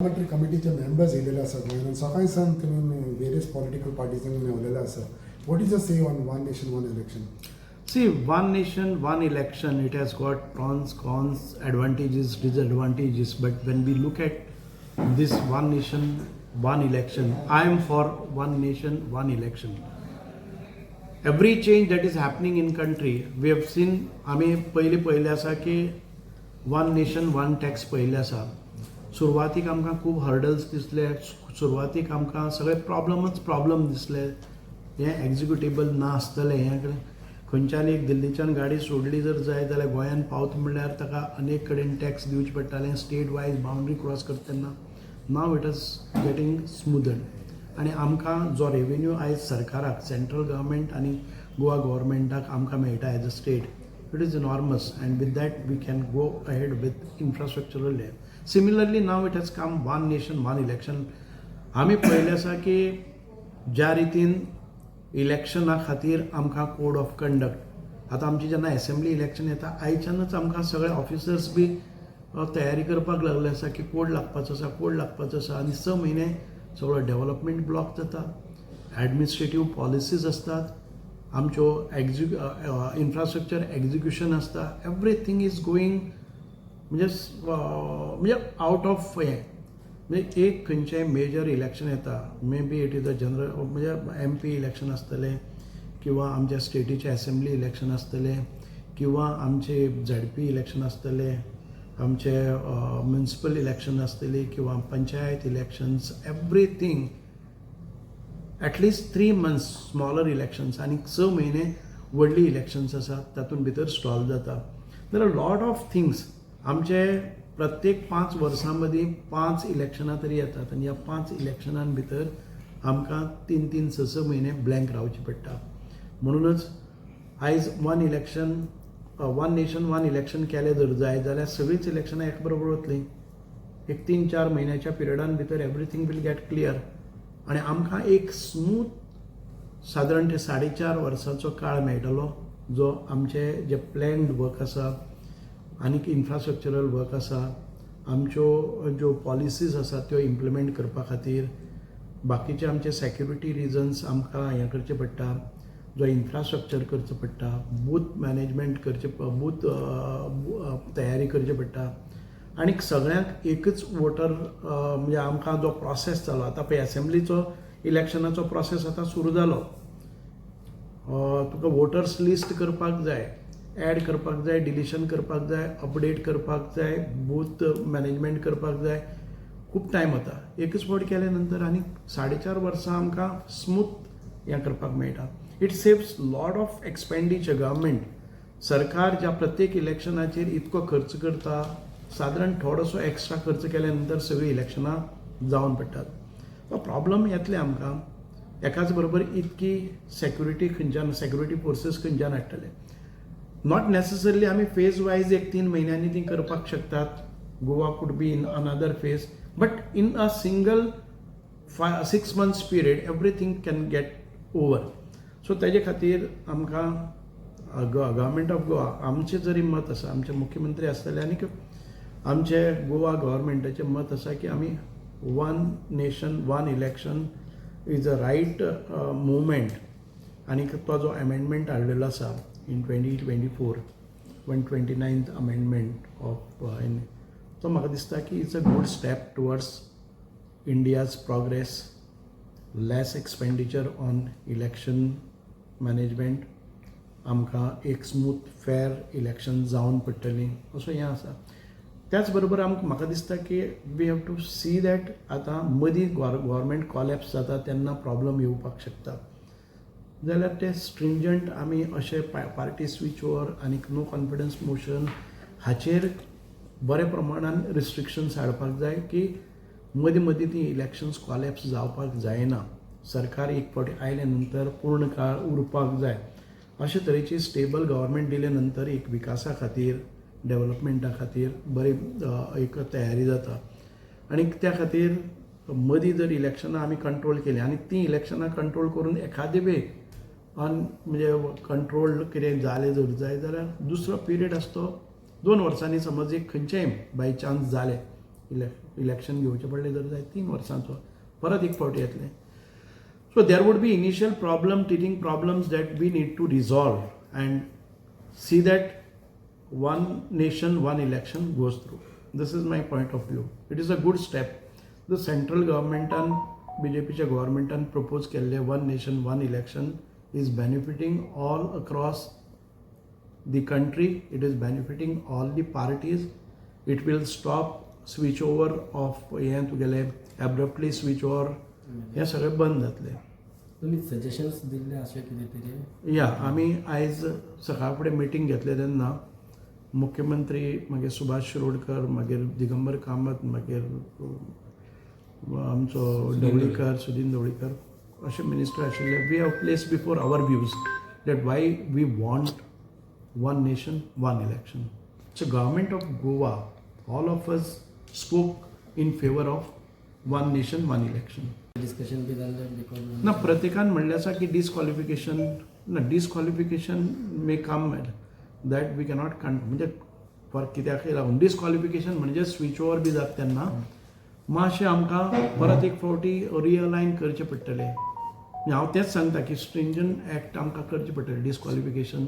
Parliamentary कमिटीचे members येयलेले आसा गोंयांत सकाळी सान तुमी वेरियस पॉलिटिकल पार्टीजांनी मेवलेले आसा. What is the say on one nation one election? See, one nation, one election, it has got pros, cons, advantages, disadvantages. But when we look at this one nation, one election, I am for one nation, one election. Every change that is happening in country, we have seen, आम्ही पहिले आसा की one nation, one tax पहिले आसा. सुरवातीक आमकां खूब hurdles दिसले, सुरवातीक आमकां सगळे प्रॉब्लम दिसले. हें एग्जिक्युटेबल ना आसतलें हें खंयच्यान एक दिल्लीच्यान गाडी सोडली जर जाय जाल्यार गोंयान पावत म्हणल्यार ताका अनेक कडेन टॅक्स दिवचे पडटालें, स्टेट वायज बाउंड्री क्रॉस करता तेन्ना. नाव इट इज गेटिंग स्मूदड आनी आमकां जो रेवेन्यू आयज सरकाराक, सेंट्रल गव्हर्मेंट आनी गोवा गव्हर्मेंटाक आमकां मेळटा as a state, it is enormous and with that we can go ahead with infrastructural layer. Similarly now it has come one nation one election. आमी पळयलें आसा की ज्या रितीन इलेक्शना खातीर आमकां कोड ऑफ कंडक्ट, आतां आमची जेन्ना एसेंब्ली इलेक्शन येता आयच्यानच आमकां सगळे ऑफिसर्स बी तयारी करपाक लागले आसा की कोड लागपाचो आसा आनी 6 म्हयने सगळो डेव्हलपमेंट ब्लॉक जाता. एडमिनिस्ट्रेटीव पॉलिसीज असतात, आमच्यो इन्फ्रास्ट्रक्चर एग्जिक्युशन आसता, एवरीथींग इज गोईंग म्हणजे आउट ऑफ हें. म्हणजे एक खंयचेंय मेजर इलेक्शन येता, may be it is a general म्हणजे MP इलेक्शन आसतलें किंवा आमच्या स्टेटीचे एसेंब्ली इलेक्शन आसतलें किंवा आमचे ZP इलेक्शन आसतलें, आमचे म्युनिसिपल इलेक्शन आसतली किंवा panchayat elections, everything at least 3 months smaller elections आनी 6 म्हयने व्हडली इलेक्शन्स आसात, तातूंत भितर स्टॉल जाता. There are lot of things. आमचे प्रत्येक 5 वर्सां मदीं 5 इलेक्शनां तरी येतात आनी ह्या 5 इलेक्शनां भितर आमकां 3-3, 6-6 म्हयने ब्लँक रावचे पडटा. म्हणूनच आयज one election, one nation one election केलें जर जाय जाल्यार सगळींच इलेक्शनां एक बरोबर वतलीं. एक 3-4 म्हयन्याच्या पिरियडान भितर एवरीथींग वील गेट क्लियर आनी आमकां एक स्मूथ सादारण 4.5 वर्सांचो काळ मेळटलो, जो आमचे जे प्लॅन्ड वर्क आसा आनीक इन्फ्रास्ट्रक्चरल वर्क आसा, आमच्यो ज्यो पॉलिसीज आसात त्यो इम्प्लिमेंट करपा खातीर, बाकीचे आमचे सेक्युरिटी रिजन्स आमकां हें करचें पडटा, जो इन्फ्रास्ट्रक्चर करचो पडटा, बूथ मॅनेजमेंट बूथ तयारी करची पडटा. आनीक सगळ्यांक एकच वोटर म्हणजे आमकां जो प्रोसेस जालो आतां पळय एसेंब्लीचो इलेक्शनाचो प्रोसेस आतां सुरू जालो. तुका वोटर्स लिस्ट करपाक जाय, ॲड करपाक जाय, डिलिशन करपाक जाय, अपडेट करपाक जाय, बूथ मॅनेजमेंट करपाक जाय, खूब टायम वता. एकच फावट केले नंतर आनी 4.5 वर्सां आमकां स्मूथ हें करपाक मेळटा. It saves lot of expenditure. Government सरकार ज्या प्रत्येक इलेक्शनाचेर इतको खर्च करता, सादारण थोडोसो एक्स्ट्रा खर्च केल्या नंतर सगळीं इलेक्शनां जावन पडटात. प्रॉब्लम येतले आमकां. एकाच बरोबर इतकी सेक्युरिटी फोर्सीस खंयच्यान हाडटले. नॉट नेसेसरली आमी फेज वायज एक 3 म्हयन्यांनी ती करपाक शकतात. Goa could be in another phase, but in a single 6 months period everything can get over. So तेजे खातीर आमकां गव्हर्मेंट ऑफ गोवा, आमचें जरी मत आसा, आमचे मुख्यमंत्री आसतले आनीक आमचे गोवा गव्हर्मेंटाचें मत आसा की आमी one nation one election is a right movement. आनीक तो जो अमेंडमेंट हाडलेलो आसा in 2024, 129th amendment of तो म्हाका दिसता की it's a good step towards India's progress. Less expenditure on election management, आमकां एक स्मूथ फेअर इलेक्शन जावन पडटलीं असो हें आसा. त्याच बरोबर म्हाका दिसता की we have to see that आतां मदीं गव्हर्मेंट कॉलॅप्स जाता तेन्ना प्रॉब्लम येवपाक शकता, जाल्यार ते स्ट्रिंजंट आमी अशे पार्टी स्विच ओवर आनीक नो कॉन्फिडन्स मोशन हाचेर बरे प्रमाणान रिस्ट्रिक्शन्स हाडपाक जाय की मदीं ती इलेक्शन्स कॉलॅप्स जावपाक जायना. सरकार एक फावटी आयले नंतर पूर्ण काळ उरपाक जाय. अशे तरेची स्टेबल गव्हर्मेंट दिले नंतर एक विकासा खातीर, डेव्हलपमेंटा खातीर बरी एक तयारी जाता. आनीक त्या खातीर मदीं जर इलेक्शनां आमी कंट्रोल केली आनी ती इलेक्शनां कंट्रोल करून एखादे वे म्हणजे कंट्रोल कितें जालें जर जाय जाल्यार दुसरो पिरियड आसा तो 2 वर्सांनी समज एक खंयचेंय बाय चान्स जालें इलेक्शन घेवचें पडलें जर जायत 3 वर्सांचो परत एक फावटी येतलें. So there would be initial teething problems that we need to resolve and see that one nation, one election goes through. This is my point of view. It is a good step. The central government and BJPच्या government propose केल्ले one nation, one election is benefiting all across the country. It is benefiting all the parties. It will stop switch over of हे तुगेले abruptly switch over हे सगळें बंद जातलें. तुम्ही suggestions दिल्ले अशें कितें तरी? या आमी आयज सकाळ फुडें मिटींग घेतले तेन्ना मुख्यमंत्री मागीर सुभाष शिरोडकर मागीर दिगंबर कामत मागीर आमचो ढवळीकर सुदीन ढवळीकर अशे मिनिस्टर आशिल्ले. We have place before our views that why we want one nation one election. So government of Goa all of us spoke in favour of one nation one election. Discussion बी जाल्लें बिकॉज ना प्रत्येकान म्हणलें आसा की disqualification may come that we cannot म्हणजे for कित्याक लागून डिस्क्वॉलिफिकेशन म्हणजे स्विच ओवर बी जाता तेन्ना मातशें आमकां परत एक फावटी रिअलायन करचें पडटलें. हांव तेंच सांगता की स्ट्रिंजंट एक्ट आमकां करचें पडटलें डिस्क्वॉलिफिकेशन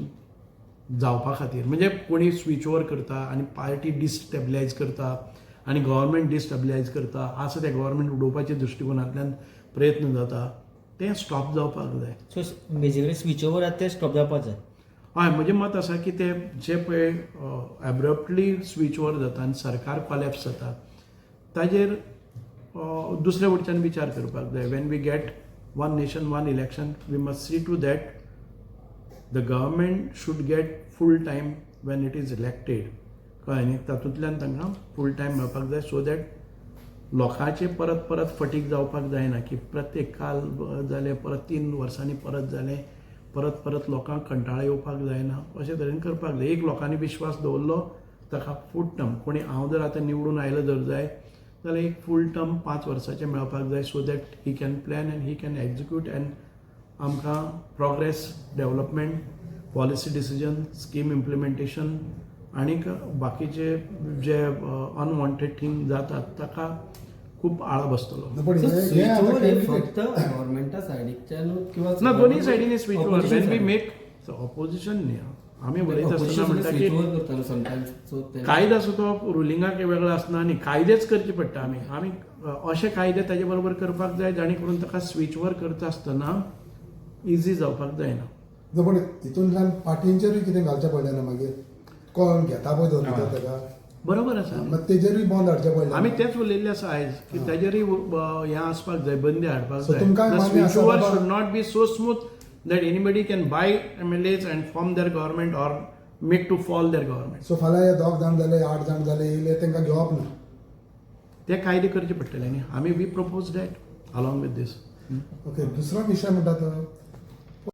जावपा खातीर. म्हणजे कोणी स्विच ओवर करता आनी पार्टी डिस्टेबिलायज करता आनी गव्हर्मेंट डिस्टेबिलायज करता असं त्या गव्हर्मेंट उडोवपाच्या दृश्टिकोनांतल्यान प्रयत्न जाता तें स्टॉप जावपाक जाय. सो बेजिकली स्विच ओवर आसा ते स्टॉप जावपाक जाय. हय म्हजें मत आसा की ते जे पळय एब्रप्टली स्विच ओवर जाता आनी सरकार कॉलेप्स जाता ताजेर दुसऱ्या वटच्यान विचार करपाक जाय. When we get one nation one election we must see to that the government should get full time when it is elected. कळ्ळें न्ही, तातूंतल्यान तांकां फूल टायम मेळपाक जाय सो दॅट लोकांचे परत परत फटीक जावपाक जायना की प्रत्येक काल जालें परत 3 वर्सांनी परत जालें परत परत लोकांक कंटाळो येवपाक जायना अशे तरेन करपाक जाय. एक लोकांनी विश्वास दवरलो ताका फूल टर्म कोणी हांव जर आतां निवडून आयलो जर जाय जाल्यार एक फूल टर्म 5 वर्साचें मेळपाक जाय so that he can plan and he can execute and आमकां progress development policy decision scheme implementation आनीक बाकीचे जे अनवॉन्टेड थिंग जातात ताका खूब आळ बसतलो. पण हे आता candidate- फक्त गव्हर्मेंटा सायडीच्यान किंवा ना दोन्ही सायडीनी switch over when we make opposition न्ही आमी उलयता आसतना म्हणटा की करता समटायम्स सो कायदो आसा तो रुलिंगाक वेगळो आसना आनी कायदेच करचे पडटा. आमी अशे कायदे ताजे बरोबर करपाक जाय जाणे करून ताका स्विच ओवर करता आसतना इजी जावपाक जायना. पण हितूंतल्यान पार्टींचेरूय कितें घालचें पडलें ना मागीर कोण घेता पळय दवरता ताका बरोबर आसा. मागीर तेजेरूय बंद हाडचें पडलें. आमी तेच उलयल्ले आसा आयज की ताजेरूय हें आसपाक जाय बंदी हाडपाक So तुमकांय जाय. मान्य स्विच आसा ओवर बाबा- should not be so smooth that anybody can buy MLAs and form their government or make to fall their government. So फाल्यां हे 2 जाण जाले 8 जाण जाले येयले तांकां घेवप ना. ते कायदे करचे पडटले न्ही. आमी we propose that along with this. Okay दुसरो विशय म्हणटा तो